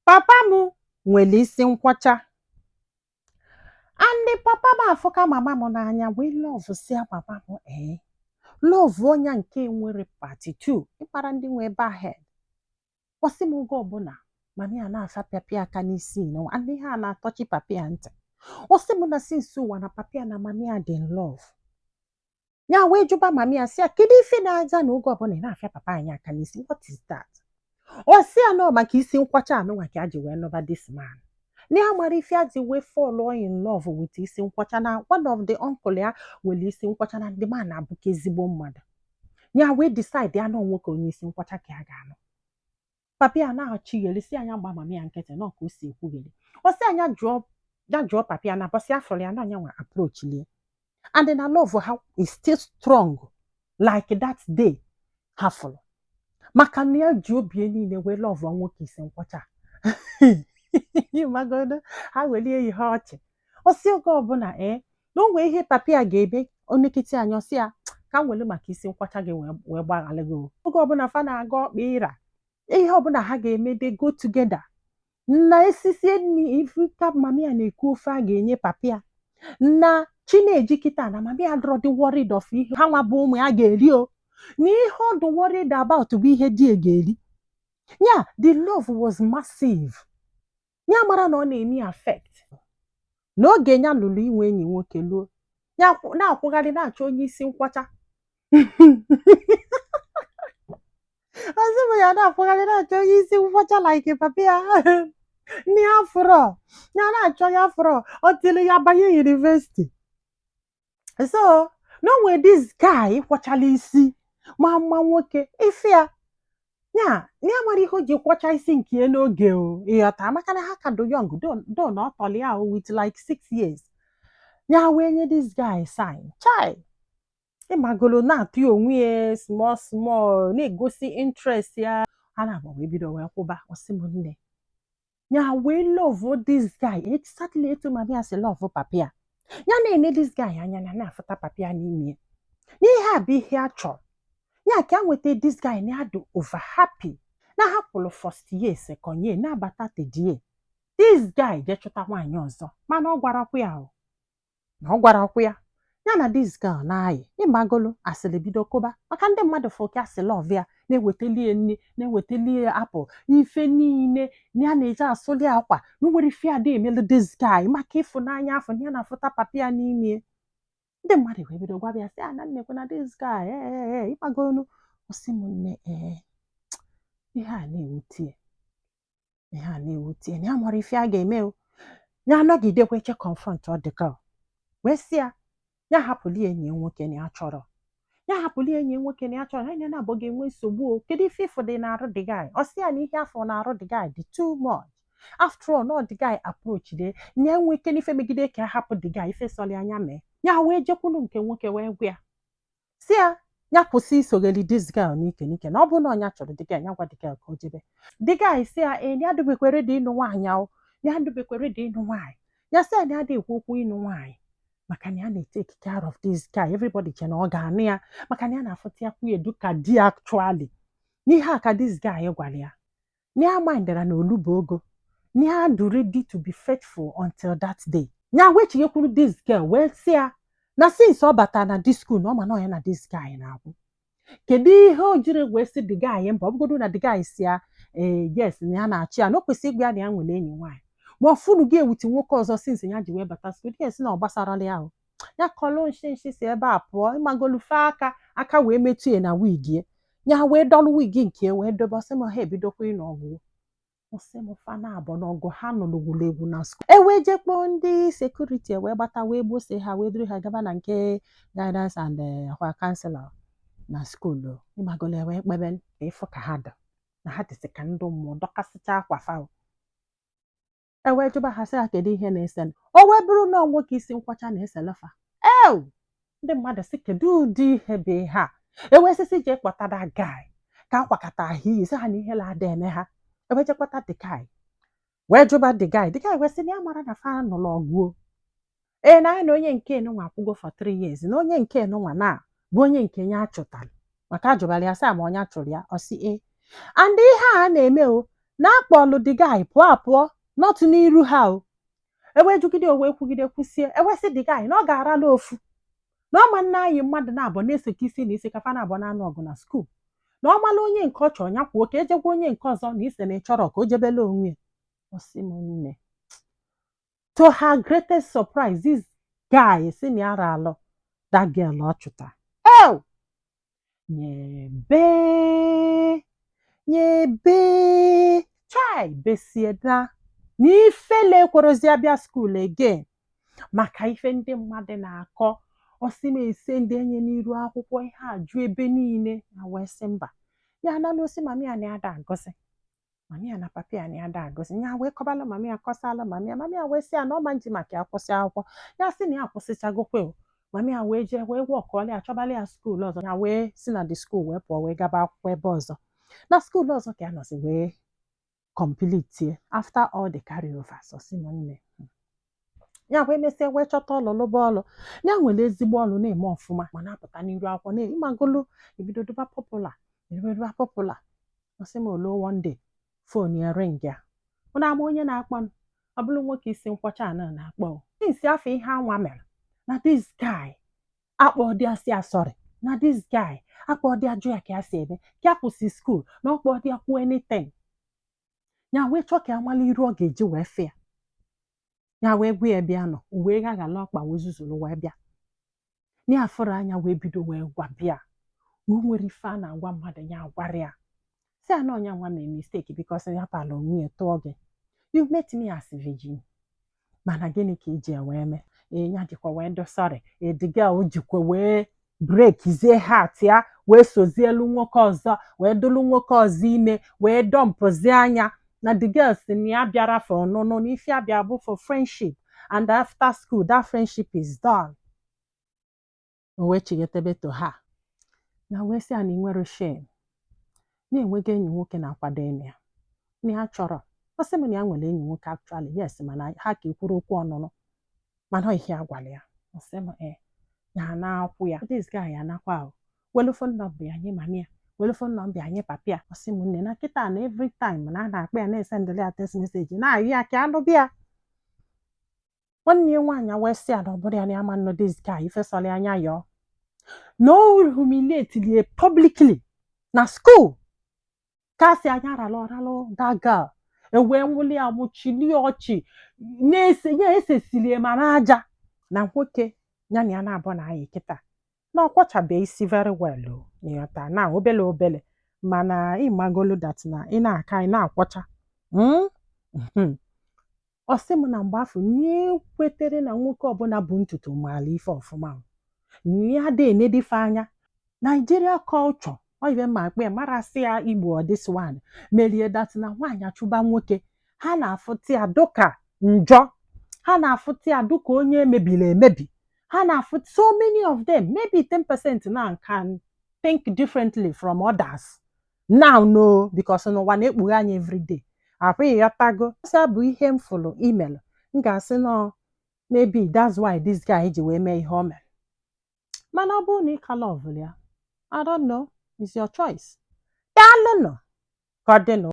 Papa m nwere isi nkwọcha and papa m afụka mama m n'anya wee lọvụsịa mama m lọvụ onye nke nwere pati 2 ịkpara ndị nwe ebe ahed kwụsị m oge ọbụla mama ya na-asa pịapịa aka n'isi ndị ha na-atọchi papịa ntị kwụsị m na sinsi ụwa na papịa na mama ya dị in love ya wee jụba mama ya sị ya kedu ife na-aza na oge ọbụla ị na-afịa papa anyị aka n'isi what is that? O si ya nọ maka isi nkwọcha anụnwa ka a ji wee nọba this man. Na mara ife a ji wee fall in love with isi nkwọcha na one of the uncle ya nwere isi nkwọcha na ndị man na-abụka ezigbo mmadụ. Ya wee decide ya nọ nwoke onye isi nkwọcha ka ya ga-anụ. Papa ya na-achịgheli si anya gba mama ya nkịtị nọ ka o si ekwugheli. O si anya jụọ papa ya na bọsị afọ ya na anya nwa approach lie. And na love ha is still strong like that day ha fụrụ. Maka na ya ji obi niile wee lọvụ nwoke isi nkwọcha magodo ha welie ihe ọchị osi oge ọbụla na onwe ihe papa ya ga-ebe onekịtị anya ọsị ya ka m were maka isi nkwọcha gị wee gbaghalị gị oge ọbụla fa na-aga ọkpa ịra ihe ọbụla ha ga-eme they go together na esisie nri ifika mama ya na-ekwu ofe a ga-enye papa ya na Chineji kịta na mama ya drọdị worried of ihe ha nwa bụ ụmụ ya ga-eri o na ihe ọdụ worried about bụ ihe di ga-eri ya the love was massive ya mara na ọ na-eme affect n'oge ya lụrụ inwe enyi nwoke luo ya na-akwụgharị na-achọ onye isi nkwọcha ọzọ ya na-akwụgharị na-achọ onye isi nkwọcha like papa ya ndị afro ya na-achọ ya afro ọtịlụ ya banye university so no nwere this guy kwọchala isi ma mma nwoke ife ya mara ihe o ji kwọcha isi nke ya n'oge o ịghọta maka na ha ka do young do na ọtọli ya with like 6 years ya wee nye this guy sign chai ịmagolo na-atụ onwe ya small na-egosi interest ya ha na-agba wee bido wee kwụba ọsị m nne ya wee love this guy exactly etu mama ya si love papa ya na-ene this guy anya na-afụta papa ya n'ime n'ihe a bụ ihe a chọrọ ya ka nweta this guy na-adụ over happy na hapụrụ first year second year na-abata third year this guy je chọta nwaanyị ọzọ mana ọ gwarakwa ya na this girl na-ayị ịmagolo asịrị bido kụba maka ndị mmadụ fọka asị love ya na-ewetalie nri na-ewetalie apụl ife niile ya na-eji asụli akwa na nwere ife ada emelu this guy maka ịfụnanya afọ ya na-afụta papa ya n'ime ndị mmadụ wee bido gwa ya sị na nnekwe na this guy ịmagolo osi m nne ihe a na-ewutie na ya mara ife a ga-eme o ya anọgidekwe che confront ọ dị girl wee sị ya hapụli enyi nwoke na ya chọrọ anya na-abụ ga-enwe nsogbu o kedu ife ịfụ dị na-arụ dị guy ọ sị ya na ihe afọ na-arụ dị guy dị too much after all no the guy approach de na enwe ike n'ife megide ka hapụ dị guy ife sọli anya mee ya wee jekwulu nke nwoke wee gwa ya sị ya kwụsị isogheli this girl n'ike na ọ bụrụ na ọnya chọrọ dị guy ya gwa dị guy ka o jebe dị guy sị ya ya adịbekwere dị ịnụ nwaanyị ahụ ya adịbekwere dị ịnụ nwaanyị ya sị ya adị ekwu okwu ịnụ nwaanyị maka na ya na-take care of this guy everybody che na ọ ga-anụ ya maka na ya na-afụta ya kwunye duka di actually n'ihe a ka this guy gwara ya na ya mindera na olubo ogo na ya do ready to be faithful until that day ya wee chighekwuru this girl wee sị ya na since ọ bata na this school na ọ ma na ya na this guy na-abụ kedu ihe o jiri wee sị the guy mba ọ bụgodo na the guy si ya yes na ya na-achị ya na o kwesịrị ịgwa ya na ya nwere enyi nwaanyị ma ọ funu gị ewuti nwoke ọzọ since ya ji wee bata school ya si na ọ gbasarala ya ahụ ya kọlụ nshi si ebe a pụọ ịmagolufe aka wee metụ ya na wig ya wee dọlụ wig nke wee dobe ọsị m ha ebidokwa ịnụ ọgụ ọsị m fa na-abụ n'ọgụ ha nọ n'ogwulegwu na skuul wee jekpọọ ndị sekuriti wee gbata wee gbose ha wee duru ha gaba na nke guidance and akwa kansela na skuul ịmagolo wee kpebe ka ịfụ ka ha dị na ha dịsị ka ndị mmụọ dọkasịcha akwa fa wee jụba ha sị ha kedu ihe na-ese o wee bụrụ na nwoke isi nkwọcha na-eselefa ndị mmadụ sị kedu ụdị ihe bụ ihe a wee sịsị jee kpọtada guy ka akwakọta ahụ iyi sị ha na ihe la-ada eme ha wee jee kpọta the guy wee jụba the guy wee sị na ya mara na fa nụlụ ọgụo na anyị na onye nke nwa akwụgo for 3 years na onye nke nwa na bụ onye nke ya achụtara maka ajụbara ya sị ma onye achụrụ ya ọ sị and ihe a na-eme o na-akpọlụ the guy pụọ not n'iru ha o. Ewe jugide o wee kwugide kwusie ewesị the guy na ọ ga-arala ofu na ọ ma nna anyị mmadụ na-abụ na-eseka isi na isi kafa na-abụ na-anụ ọgụ na skuul na ọ mala onye nke ọ chọrọ ya kwuo ka ejegwa onye nke ọzọ na ise na ịchọrọ ka o jebele onwe ọsị m nne. To her greatest surprise, this guy si na ara alọ that girl ọ chụta nyebe chai besie na n'ifele kworozi abịa skuul again maka ife ndị mmadụ na-akọ. Ọsị m ese ndị enye n'iru akwụkwọ ihe ajụ ebe niile na wee sị mba ya analụ osi mami ya na-ada agọzi mami ya na papi ya na-ada agọzi ya wee kọbala mami ya kọsala mami ya wee sị ya na ọma nji maka ya kwụsị akwụkwọ ya sị na ya kwụsịchagokwe mami ya wee jee wee wọkọọla ya chọbala ya skuul ọzọ ya wee si na the skuul wee pụọ wee gaba akwụkwọ ebe ọzọ na skuul ọzọ ka ya nọzi wee kọmplitie after all the carryovers. Ọsị m nne ya wee mesịa wee chọta ọlụlụ bọọlụ ya nwere ezigbo ọlụ na-eme ọfụma ma na-apụta n'iru akwụkwọ na ịmagolu ebidodoba popular. Ọsị m olo one day fon ya ring ya ọ na-ama onye na-akpọ m ọ bụrụ nwoke isi nkwọcha a na-akpọ isi afọ ihe anwa mere na this guy akpọ dị asị asọrị na this guy akpọ dị ajụ ya ka ya si eme ka ya kwụsị skuul na ọkpọ dị akwụ anything ya wee chọọ ka ya mala iru ọ ga-eji wee fịa ya wee gwa ya bịa nọ wee gaghala ọkpa wee zuzuru wee bịa na afọrọ anya wee bido wee gwa bịa na o nwere ife a na-agwa mmadụ ya gwara ya si ana ọnya nwa mee mistake because ya pala onwe ya tụọ gị you met me as virgin mana gịnị ka iji wee mee ya dịkwa wee dosọrị ediga o jikwa wee brekizie heart ya wee sozielu nwoke ọzọ wee dolu nwoke ọzọ ime wee dọmpụzie anya na the girl si na ya bịara for ọnụnụ na ife abịa bụ for friendship and after school that friendship is done. O wee chighetebe to ha na wee sị ya na nwere shame na-enwego enyi nwoke na-akwado enyi ya na ya chọrọ. Ọsị m na ya nwere enyi nwoke actually yes mana ha ka ekwuru okwu ọnụnụ mana ihe agwala ya. Ọsị m ya na-akwụ ya this guy ya nakwa ahụ welu phone number ya nye mami ya welu phone number ya nye papi ya. Ọsị m nne na kịta na every time na a na-akpa ya na-esendele ya text message na-ayị ya ka anụ bịa. Nwanne ya nwaanyị wee sị ya na ọ bụrụ ya na ya ma nọ this guy ifesọrọ anya yọọ na o humiliate publicly na school ka si anya ralụ that girl ewee nwuli ya mụchilie ọchị ya esesilie ma n'aja na nwoke ya na ya na-abụ na anyị kịta na ọkwọchabe isi very well n'ịghọta na obele mana ịmagolu that na ị na-aka ị na-akwọcha. Ọsị m na mgbe afọ nye kwetere na nwoke ọbụla bụ ntutu maala ife ọfụma ya dị enedife anya Nigeria culture oyibe ma akpa ya mara sị ya Igbo this one merie that na nwaanyị achụba nwoke ha na-afụta ya dụka njọ ha na-afụta ya dụka onye emebiri emebi ha na-afụta so many of them maybe 10% now can think differently from others now no because n'ụwa na-ekpughe anya everyday apụghị ya tago ọsịa bụ ihe m fụrụ email m ga-asị no maybe that's why this guy ji wee mee ihe o mere mana ọ bụrụ na ị ka love ya I don't know, it's your choice. Daalụ nọ ka ọ dị nụ.